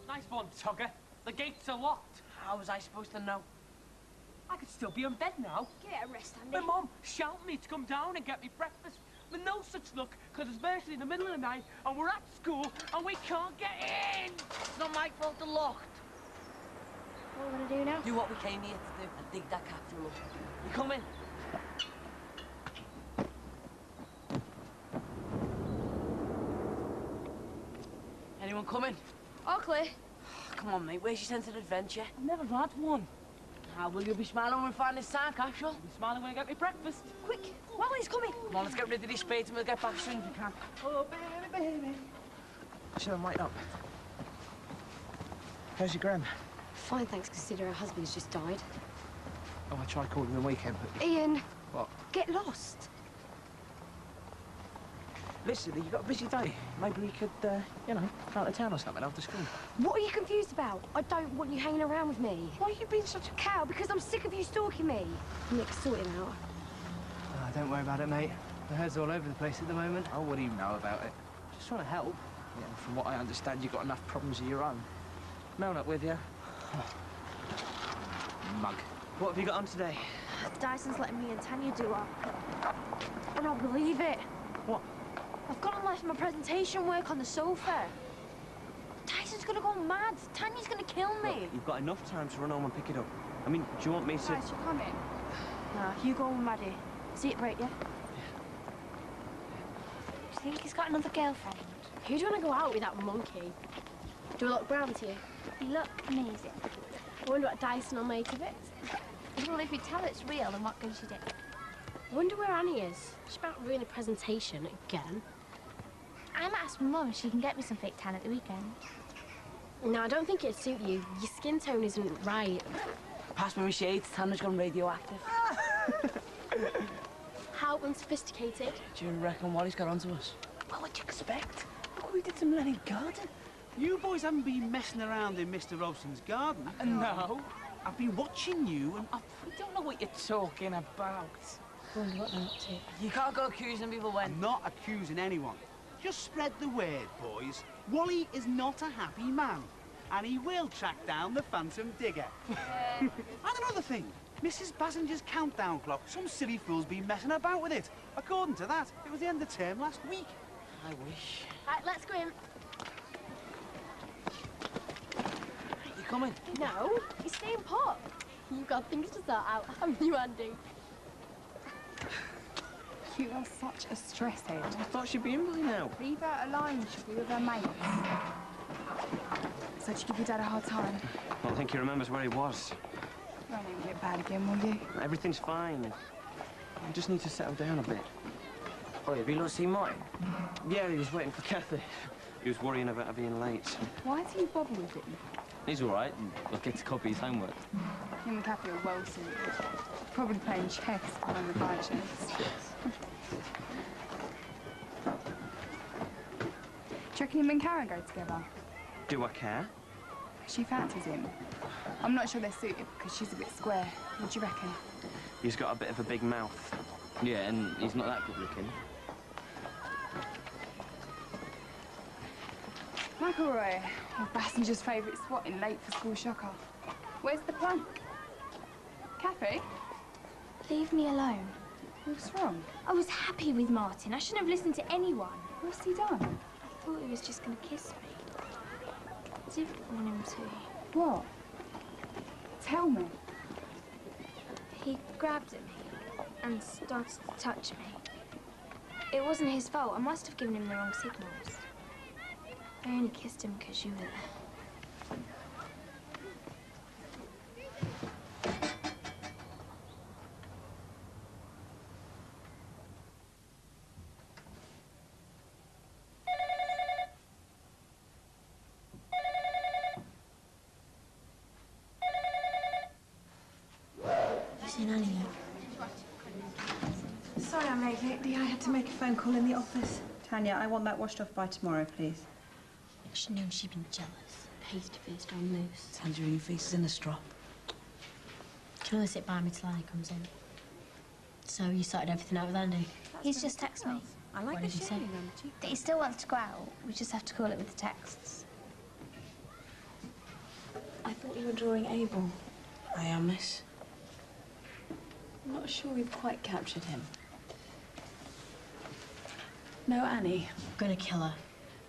Nice one, Togger. The gates are locked. How was I supposed to know? I could still be in bed now. Give it a rest, Andy. My mum shouted me to come down and get me breakfast. But no such luck, because it's virtually in the middle of the night, and we're at school, and we can't get in! It's not my fault they're locked. What are we going to do now? Do what we came here to do and dig that capsule up. You coming? Anyone coming? All clear. Come on, mate. Where's your sense of adventure? I've never had one. How will you be smiling when we find this time capsule? I'll be smiling when I get me breakfast. Quick, Wally's coming. Come on, let's get rid of these spades and we'll get back as soon as we can. Oh, baby, baby. Should I light up? How's your gran? Fine, thanks, considering her husband's just died. Oh, I tried calling the weekend, but... Ian. What? Get lost. Listen, you've got a busy day. Maybe we could, you know, go out of town or something after school. What are you confused about? I don't want you hanging around with me. Why are you being such a... Cow, because I'm sick of you stalking me. Nick, sort him out. Oh, don't worry about it, mate. The herd's all over the place at the moment. Oh, what do you know about it? Just trying to help. Yeah, from what I understand, you've got enough problems of your own. Mel not with you? Mug. What have you got on today? Dyson's letting me and Tanya do up. I don't believe it. What? I've got on life my presentation work on the sofa. Dyson's gonna go mad. Tanya's gonna kill me. Look, you've got enough time to run home and pick it up. I mean, do you want me to... Guys, you're coming. Nah, you go with Maddie. See it break, yeah? Do you think he's got another girlfriend? Who do you want to go out with, that monkey? Do I look brown to you? You look amazing. I wonder what Dyson will make of it. Well, if you tell it's real, then what can she do? I wonder where Annie is. She's about to ruin a presentation again. I might ask my mum if she can get me some fake tan at the weekend. No, I don't think it'd suit you. Your skin tone isn't right. Pass me my shades. Tanner's gone radioactive. How unsophisticated. Do you reckon Wally's got onto us? What would you expect? Look, we did some Lenny garden. You boys haven't been messing around in Mr. Robson's garden. No. I've been watching you and... I don't know what you're talking about. Wonder what they're up to. You can't go accusing people when... I'm not accusing anyone. Just spread the word, boys. Wally is not a happy man. And he will track down the phantom digger. And another thing. Mrs. Bassinger's countdown clock. Some silly fool's been messing about with it. According to that, it was the end of term last week. I wish. Right, let's go in. You coming? No, he's staying put. You've got things to sort out, haven't you, Andy? You are such a stress head. I thought she'd be in by now. Leave her alone. She'll be with her mates. So did you give your dad a hard time? I don't think he remembers where he was. Won't even get bad again, will you? Everything's fine. You just need to settle down a bit. Oh, have you not seen Martin? Yeah, he was waiting for Kathy. He was worrying about her being late. Why do you bother with him? He's all right. He'll get to copy his homework. Him and Kathy are well suited. Probably playing chess behind the bar chairs. Do you reckon him and Karen go together? Do I care? She fancies him. I'm not sure they're suited because she's a bit square. What do you reckon? He's got a bit of a big mouth. Yeah, and he's not that good looking. McElroy, Bassinger's favourite spot in late for school shocker. Where's the plum? Kathy? Leave me alone. What's wrong? I was happy with Martin. I shouldn't have listened to anyone. What's he done? I thought he was just going to kiss me. I didn't want him to. What? Tell me. He grabbed at me and started to touch me. It wasn't his fault. I must have given him the wrong signals. I only kissed him because you were there. You seen Annie yet? Sorry I'm late, Vicki. I had to make a phone call in the office. Tanya, I want that washed off by tomorrow, please. I should have known she'd been jealous. pasty-faced on loose. Tangerine faces in a strop. Can only sit by me till Annie comes in. So you sorted everything out with Andy? He's just texted me. I like What the did he say? shading on the cheek. That he still wants to go out. We just have to call it with the texts. I thought you were drawing Abel. I am, miss. I'm not sure we've quite captured him. No, Annie. I'm gonna kill her.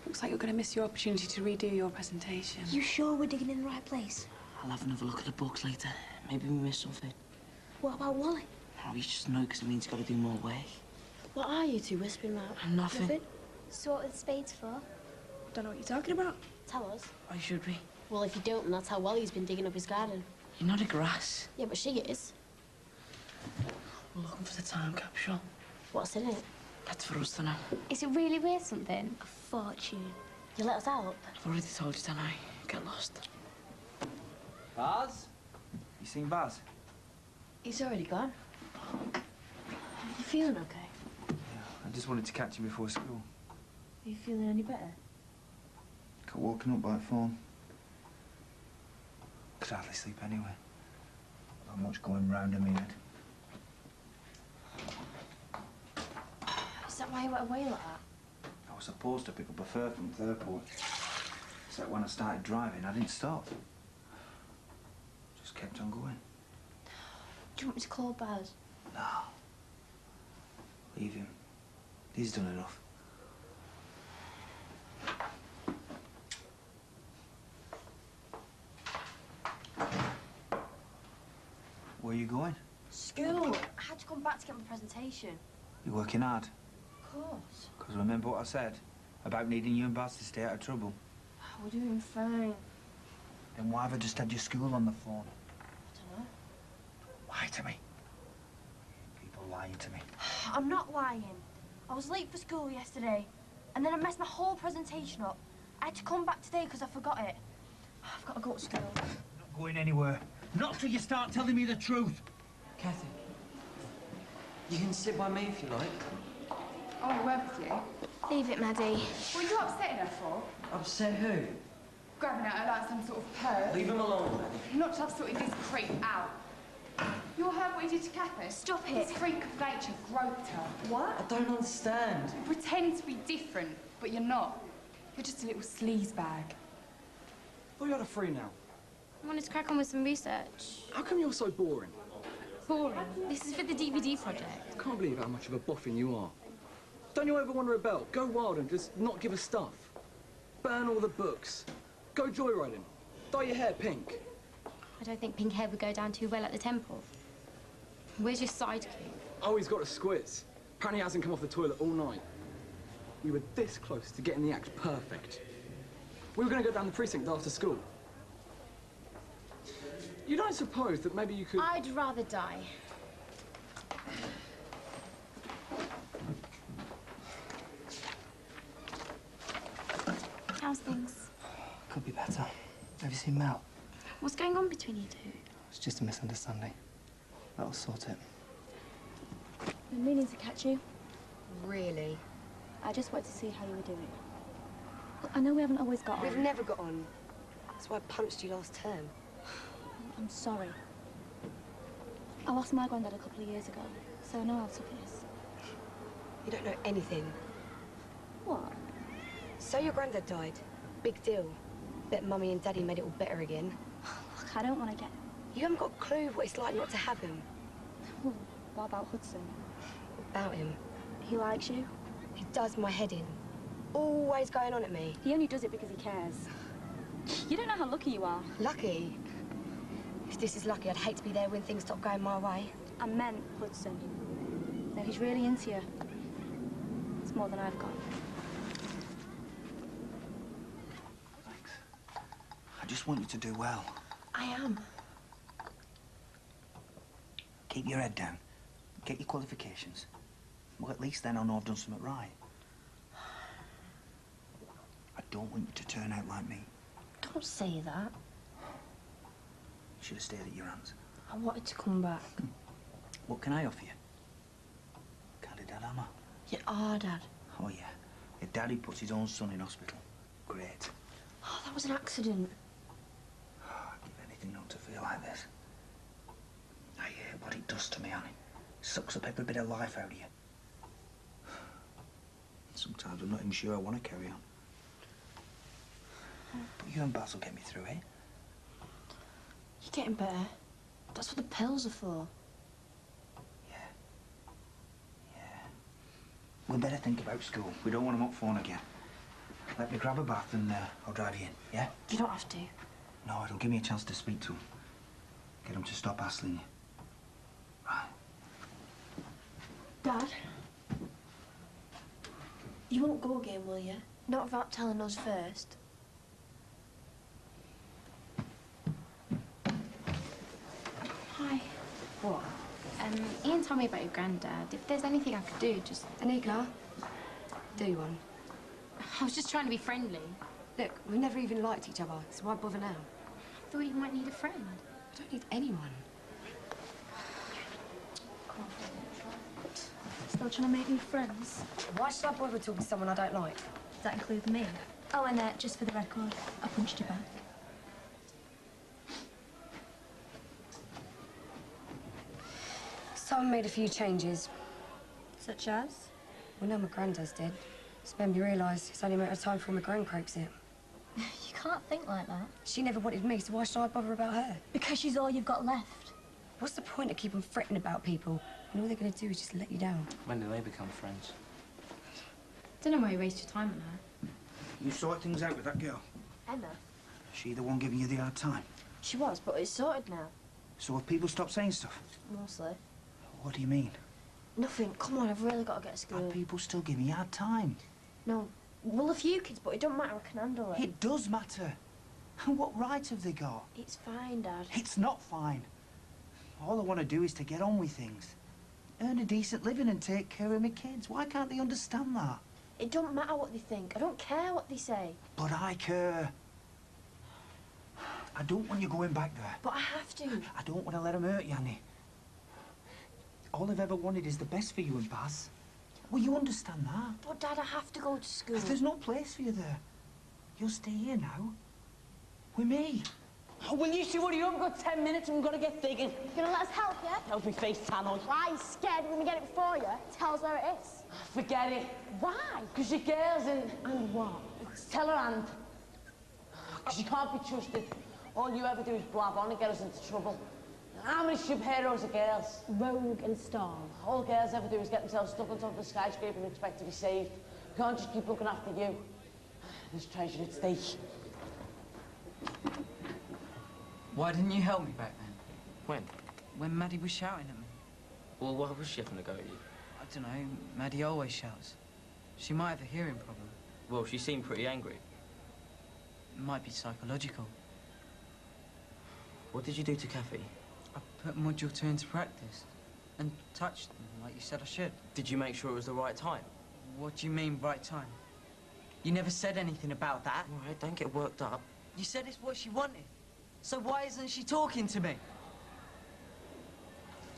Looks like you're going to miss your opportunity to redo your presentation. You sure we're digging in the right place? I'll have another look at the books later. Maybe we missed something. What about Wally? Oh, you just know because it means you've got to do more work. What are you two whispering about? Nothing. So what are the spades for? Don't know what you're talking about. Tell us. Why should we? Well, if you don't, then that's how Wally's been digging up his garden. You're not a grass. Yeah, but she is. We're looking for the time capsule. What's in it? That's for us to know. Is it really worth something? A fortune. You let us out? I've already told you, don't I? Get lost. Baz? You seen Baz? He's already gone. You feeling okay? Yeah, I just wanted to catch you before school. Are you feeling any better? Got woken up by a phone. Could hardly sleep anyway. Not much going round in my head. Is that why you went away like that? I was supposed to pick up a fare from the airport. So when I started driving, I didn't stop. Just kept on going. Do you want me to call Baz? No. Leave him. He's done enough. Where are you going? School. I had to come back to get my presentation. You're working hard. Of course. Because remember what I said about needing you and Baz to stay out of trouble? We're doing fine. Then why have I just had your school on the phone? I don't know. Lie to me. People lying to me. I'm not lying. I was late for school yesterday, and then I messed my whole presentation up. I had to come back today because I forgot it. I've got to go to school. Not going anywhere. Not till you start telling me the truth. Kathy, you can sit by me if you like. Oh, I work with you. Leave it, Maddie. What are you upsetting her for? Upset who? Grabbing at her like some sort of perv. Leave him alone, Maddie. Not to have sorted this creep out. You heard what he did to Kathy? Stop it. This freak of nature groped her. What? I don't understand. You pretend to be different, but you're not. You're just a little sleaze bag. Thought you had a free now. I wanted to crack on with some research. How come you're so boring? Boring. This is for the DVD project. Can't believe how much of a boffin you are. Don't you ever want to rebel? Go wild and just not give a stuff. Burn all the books. Go joyriding. Dye your hair pink. I don't think pink hair would go down too well at the temple. Where's your sidekick? Oh, he's got a squiz. Apparently he hasn't come off the toilet all night. We were this close to getting the act perfect. We were going to go down the precinct after school. You don't suppose that maybe you could... I'd rather die. How's things? Could be better. Have you seen Mel? What's going on between you two? It's just a misunderstanding. That'll sort it. Been meaning to catch you. Really? I just wanted to see how you were doing. Look, I know we haven't always got on. We've never got on. That's why I punched you last term. I'm sorry. I lost my granddad a couple of years ago, so I know how tough it is. You don't know anything. What? So your granddad died. Big deal. Bet Mummy and Daddy made it all better again. Look, I don't want to get... You haven't got a clue what it's like not to have him. Ooh, what about Hudson? About him. He likes you? He does my head in. Always going on at me. He only does it because he cares. You don't know how lucky you are. Lucky? If this is lucky, I'd hate to be there when things stop going my way. I meant Hudson. No, he's really into you. It's more than I've got. Thanks. I just want you to do well. I am. Keep your head down. Get your qualifications. Well, at least then I know I've done something right. I don't want you to turn out like me. Don't say that. You should have stayed at your aunt's. I wanted to come back. What can I offer you? Can't a dad, am I? You are, Dad. Oh, yeah. Your daddy puts his own son in hospital. Great. Oh, that was an accident. dust to me, Annie. Sucks up every bit of life out of you. Sometimes I'm not even sure I want to carry on. But you and Baz will get me through it. You're getting better. That's what the pills are for. We better think about school. We don't want them up phone again. Let me grab a bath and I'll drive you in, yeah? You don't have to. No, it'll give me a chance to speak to them. Get them to stop hassling you. Right. Dad? You won't go again, will you? Not without telling us first. Hi. What? Ian told me about your granddad. If there's anything I could do, just... Enigma? Do one. I was just trying to be friendly. Look, we've never even liked each other, so why bother now? I thought you might need a friend. I don't need anyone. Still trying to make new friends? Why should I bother talking to someone I don't like? Does that include me? Oh, and just for the record, I punched you back. Someone made a few changes. Such as? Well, no, my granddad's dead. It's made me realise it's only a matter of time before my gran croaks it. You can't think like that. She never wanted me, so why should I bother about her? Because she's all you've got left. What's the point of keeping fretting about people when all they're going to do is just let you down? When do they become friends? Don't know why you waste your time on her. You sort things out with that girl? Emma? She the one giving you the hard time? She was, but it's sorted now. So have people stopped saying stuff? Mostly. What do you mean? Nothing. Come on, I've really got to get to school. Are people still giving you hard time? No. Well, a few kids, but it don't matter. I can handle it. It does matter. What right have they got? It's fine, Dad. It's not fine. All I want to do is to get on with things. Earn a decent living and take care of my kids. Why can't they understand that? It don't matter what they think. I don't care what they say. But I care. I don't want you going back there. But I have to. I don't want to let them hurt you, Annie. All I've ever wanted is the best for you and Baz. Will you understand that? But, Dad, I have to go to school. There's no place for you there. You'll stay here now. With me. Oh, will you two hurry up? We've got 10 minutes and we've got to get digging. You gonna let us help, yeah? Help me face Tannoy. Why? You scared we're gonna get it before you? Tell us where it is. Forget it. Why? Because your girl's in... And what? Tell her and... Because you can't be trusted. All you ever do is blab on and get us into trouble. How many superheroes are girls? Rogue and Storm. All girls ever do is get themselves stuck on top of a skyscraper and expect to be saved. You can't just keep looking after you. There's treasure at stake. Why didn't you help me back then? When? When Maddie was shouting at me. Well, why was she having a go at you? I don't know. Maddie always shouts. She might have a hearing problem. Well, she seemed pretty angry. It might be psychological. What did you do to Kathy? I put Module 2 into practice and touched them like you said I should. Did you make sure it was the right time? What do you mean, right time? You never said anything about that. All right, don't get worked up. You said it's what she wanted. So why isn't she talking to me?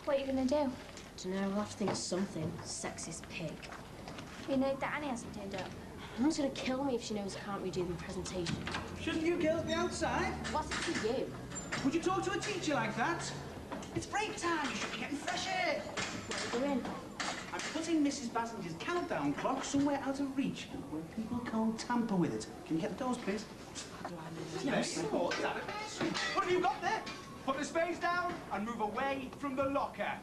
What are you gonna do? Dunno, we'll have to think of something. Sexist pig. You know that Annie hasn't turned up. Mum's gonna kill me if she knows I can't redo the presentation. Shouldn't you girls be outside? What's it to you? Would you talk to a teacher like that? It's break time. You should be getting fresh air. What are you doing? I'm putting Mrs. Basinger's countdown clock somewhere out of reach where people can't tamper with it. Can you get the doors, please? Yes. What have you got there? Put the spades down and move away from the locker.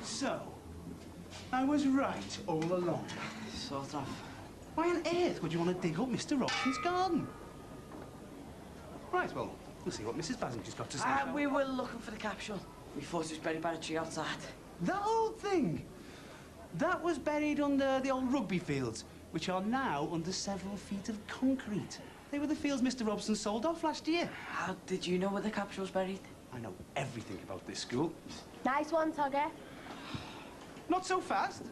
So, I was right all along. Sort of. Why on earth would you want to dig up Mr. Robson's garden? Right, well, we'll see what Mrs. Basinger's got to say. We were looking for the capsule. We thought it was buried by a tree outside. That old thing? That was buried under the old rugby fields, which are now under several feet of concrete. They were the fields Mr. Robson sold off last year. How did you know where the capsule was buried? I know everything about this school. Nice one, Togger. Not so fast.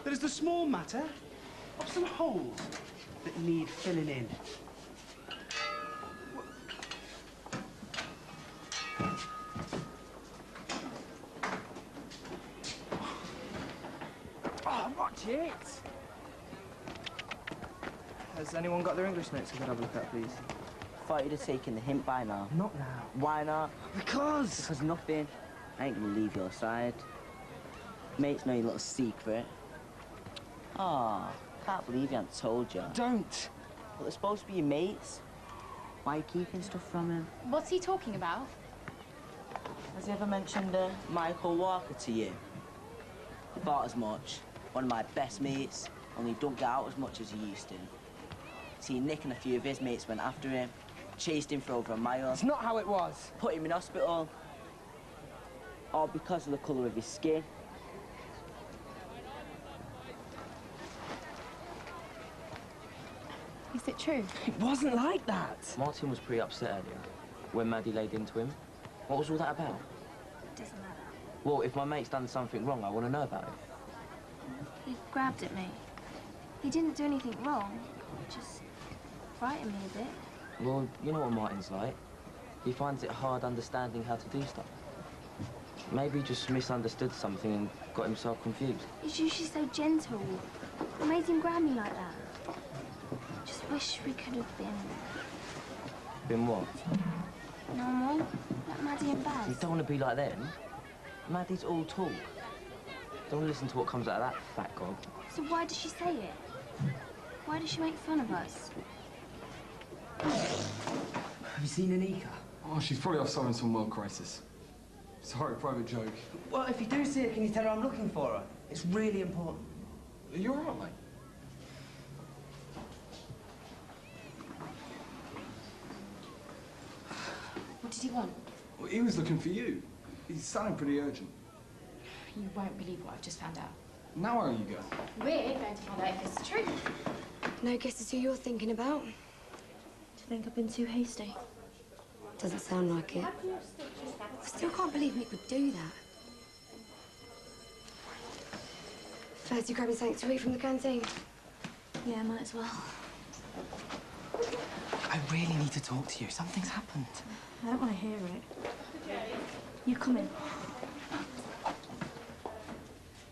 There is the small matter of some holes that need filling in. Oh, watch it! Has anyone got their English notes we can have a look at, please? thought you'd have taken the hint by now. Not now. Why not? Because... Because nothing. I ain't gonna leave your side. Mates know your little secret. Ah, can't believe you haven't told you. Don't! Well, they're supposed to be your mates. Why are you keeping stuff from him? What's he talking about? Has he ever mentioned Michael Walker to you? I thought as much. One of my best mates, only don't get out as much as he used to. See, Nick and a few of his mates went after him, chased him for over a mile. It's not how it was. Put him in hospital. All because of the colour of his skin. Is it true? It wasn't like that. Martin was pretty upset earlier when Maddie laid into him. What was all that about? Doesn't matter. Well, if my mate's done something wrong, I want to know about it. He grabbed at me. He didn't do anything wrong. Just frightened me a bit. Well, you know what Martin's like. He finds it hard understanding how to do stuff. Maybe he just misunderstood something and got himself confused. He's usually so gentle. What made him grab me like that? Just wish we could have been Been what? normal, like Maddie and Baz. You don't want to be like them. Maddie's all talk. Don't listen to what comes out of that fat gob. So why does she say it? Why does she make fun of us? Have you seen Anika? Oh, she's probably off solving some world crisis. Sorry, private joke. Well, if you do see her, can you tell her I'm looking for her? It's really important. Are you all right, mate? What did he want? Well, he was looking for you. He's sounding pretty urgent. You won't believe what I've just found out. Now where are you going? We're going to find out if it's true. No guesses who you're thinking about? Do you think I've been too hasty? Doesn't sound like it. I still can't believe Nick would do that. First, you grabbing something to eat from the canteen? Yeah, might as well. I really need to talk to you. Something's happened. I don't want to hear it. You come in.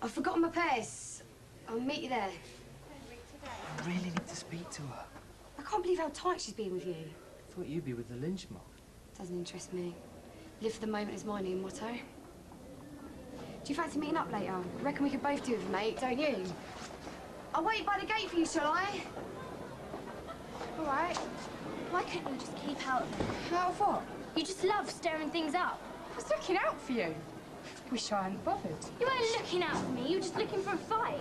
I've forgotten my purse. I'll meet you there. I really need to speak to her. I can't believe how tight she's been with you. I thought you'd be with the lynch mob. Doesn't interest me. Live for the moment is my new motto. Do you fancy meeting up later? I reckon we could both do with a mate, don't you? I'll wait by the gate for you, shall I? All right. Why couldn't you just keep out of it? Out of what? You just love stirring things up. I was looking out for you. Wish I hadn't bothered. You weren't looking out for me, you were just looking for a fight.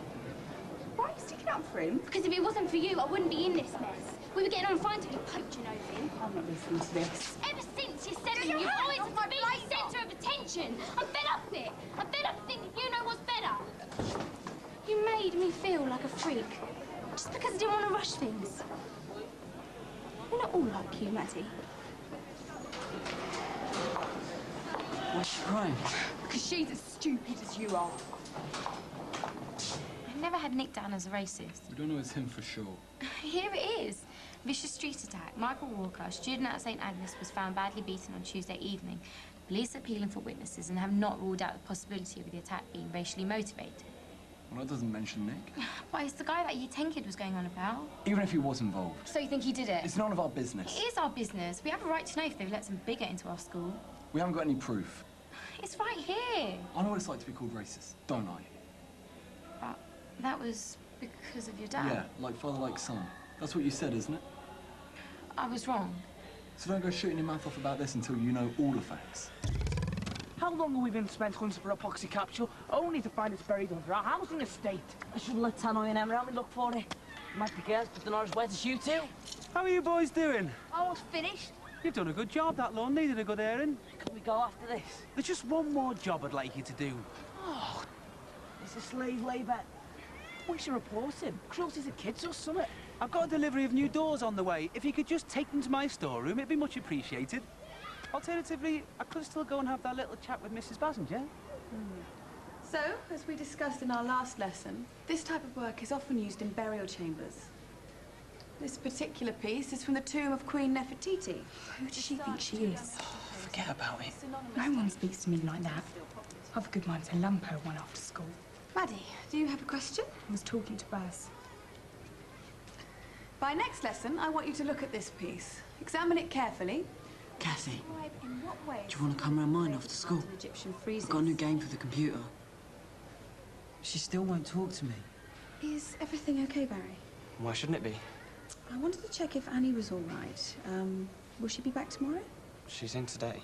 Why are you sticking up for him? Because if it wasn't for you, I wouldn't be in this mess. We were getting on fine till you poked your nose in. I'm not listening to this. Ever since you're 7, you've always had to be the centre of attention. I'm fed up with it. I'm fed up thinking you know what's better. You made me feel like a freak. Just because I didn't want to rush things. We're not all like you, Maddie. Why is she crying? Because she's as stupid as you are. I've never had Nick down as a racist. We don't know it's him for sure. Here it is. Vicious street attack. Michael Walker, student at St Agnes, was found badly beaten on Tuesday evening. Police are appealing for witnesses and have not ruled out the possibility of the attack being racially motivated. Well, that doesn't mention Nick. But it's the guy that Year 10 kid was going on about. Even if he was involved. So you think he did it? It's none of our business. It is our business. We have a right to know if they've let some bigot into our school. We haven't got any proof. It's right here. I know what it's like to be called racist, don't I? But that was because of your dad. Yeah, like father, like son. That's what you said, isn't it? I was wrong. So don't go shooting your mouth off about this until you know all the facts. How long have we been spent hunting for epoxy capsule, only to find it's buried under our housing estate? I should let Tanya and Emma help me look for it. Might be girls, but they're not as wet as you two. How are you boys doing? Almost finished. You've done a good job. That lawn needed a good airing. Can we go after this? There's just one more job I'd like you to do. Oh, it's a slave labour. We should report him. Cruelty to kids or something. I've got a delivery of new doors on the way. If you could just take them to my storeroom, it'd be much appreciated. Alternatively, I could still go and have that little chat with Mrs. Basinger. So, as we discussed in our last lesson, this type of work is often used in burial chambers. This particular piece is from the tomb of Queen Nefertiti. Who does she think she is? Forget about it. No one speaks to me like that. I've a good mind to lump her one after school. Maddie, do you have a question? I was talking to Baz. By next lesson, I want you to look at this piece. Examine it carefully. Kathy, In what way? do you want to come round mine after school? Egyptian I've got a new game for the computer. She still won't talk to me. Is everything okay, Barry? Why shouldn't it be? I wanted to check if Annie was all right. Will she be back tomorrow? She's in today.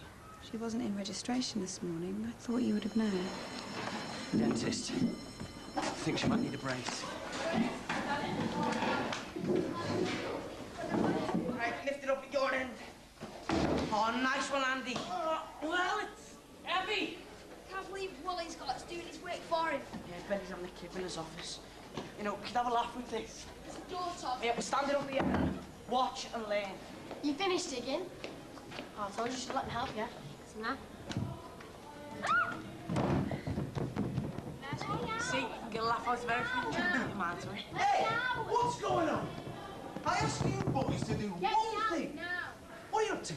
She wasn't in registration this morning. I thought you would have known. Dentist. I think she might need a brace. Right, lift it up at your end. Oh, nice one, Andy. Well, it's heavy. Can't believe Wally's got us doing his work for him. Yeah, Benny's having a kid in his office. You know, could have a laugh with this. There's a door top. Yeah, we're standing up here. Watch and learn. You finished digging? Oh, I told you to let me help you. Nah. See, you can get a laugh out of everything. Your man to it. Hey, what's going on? I asked you boys to do one thing. What are you up to?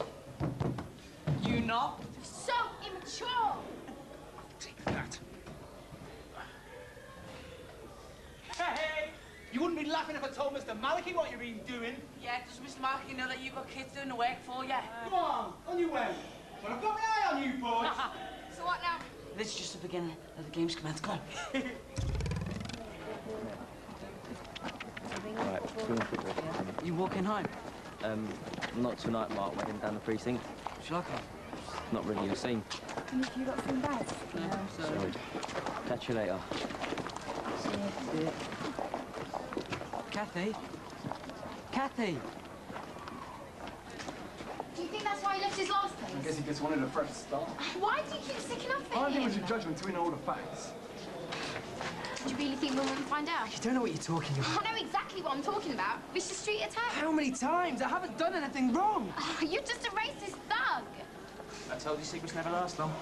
You know? So immature. Take that. Hey! You wouldn't be laughing if I told Mr. Maliki what you've been doing. Yeah, does Mr. Markey know that you've got kids doing the work for you? Come on your way. But I've got my eye on you, boys. So what now? This is just the beginning of the game's commence. Come on. Right, You walking home? Not tonight, Mark. We're heading down the precinct. Shall I come? Not really your scene. Have you got some bags? No, Sorry. Catch you later. See ya. Kathy? Kathy! Do you think that's why he left his last place? I guess he just wanted a fresh start. Why do you keep sticking up for I don't think we him? should judge him until we know all the facts. Do you really think Mum wouldn't find out? You don't know what you're talking about. I know exactly what I'm talking about. Vicious street attack. How many times? I haven't done anything wrong. Oh, you're just a racist thug. I told you secrets never last long.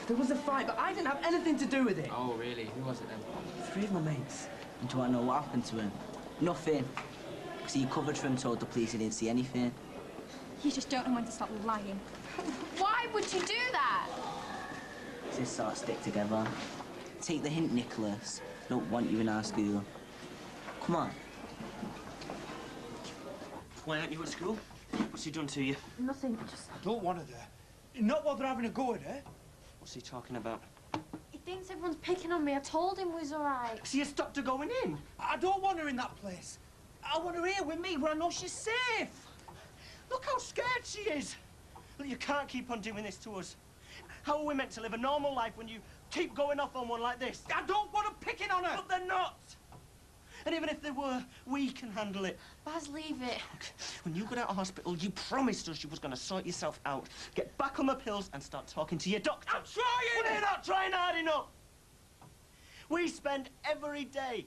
There was a fight, but I didn't have anything to do with it. Oh, really? Who was it then? 3 of my mates. And do I know what happened to him? Nothing. Because he covered for him, told the police he didn't see anything. You just don't know when to stop lying. Why would you do that? This sort of stick together. Take the hint, Nicholas. Don't want you in our school. Come on. Why aren't you at school? What's he done to you? Nothing, just... I don't want her there. Not while they're having a go at her. What's he talking about? He thinks everyone's picking on me. I told him we was all right. So you stopped her going in? I don't want her in that place. I want her here with me where I know she's safe. Look how scared she is. Look, you can't keep on doing this to us. How are we meant to live a normal life when you keep going off on one like this? I don't want them picking on her! But they're not! And even if they were, we can handle it. Baz, leave it. When you got out of hospital, you promised us you was going to sort yourself out, get back on the pills and start talking to your doctor. I'm trying! We're not trying hard enough! We spend every day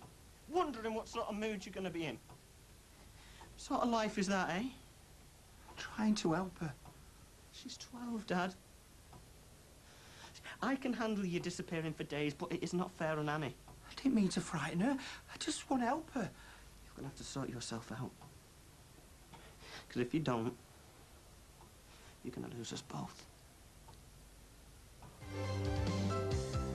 wondering what sort of mood you're going to be in. What sort of life is that, eh? Trying to help her. She's 12, Dad. I can handle you disappearing for days, but it is not fair on Annie. I didn't mean to frighten her. I just want to help her. You're going to have to sort yourself out. Because if you don't, you're going to lose us both.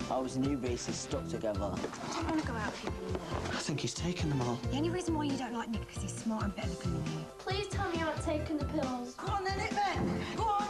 How was the new braces stuck together? I don't want to go out with people anymore. I think he's taken them all. The only reason why you don't like Nick is he's smart and better looking than you. Please tell me you're not taking the pills. Go on then, it then. Go on.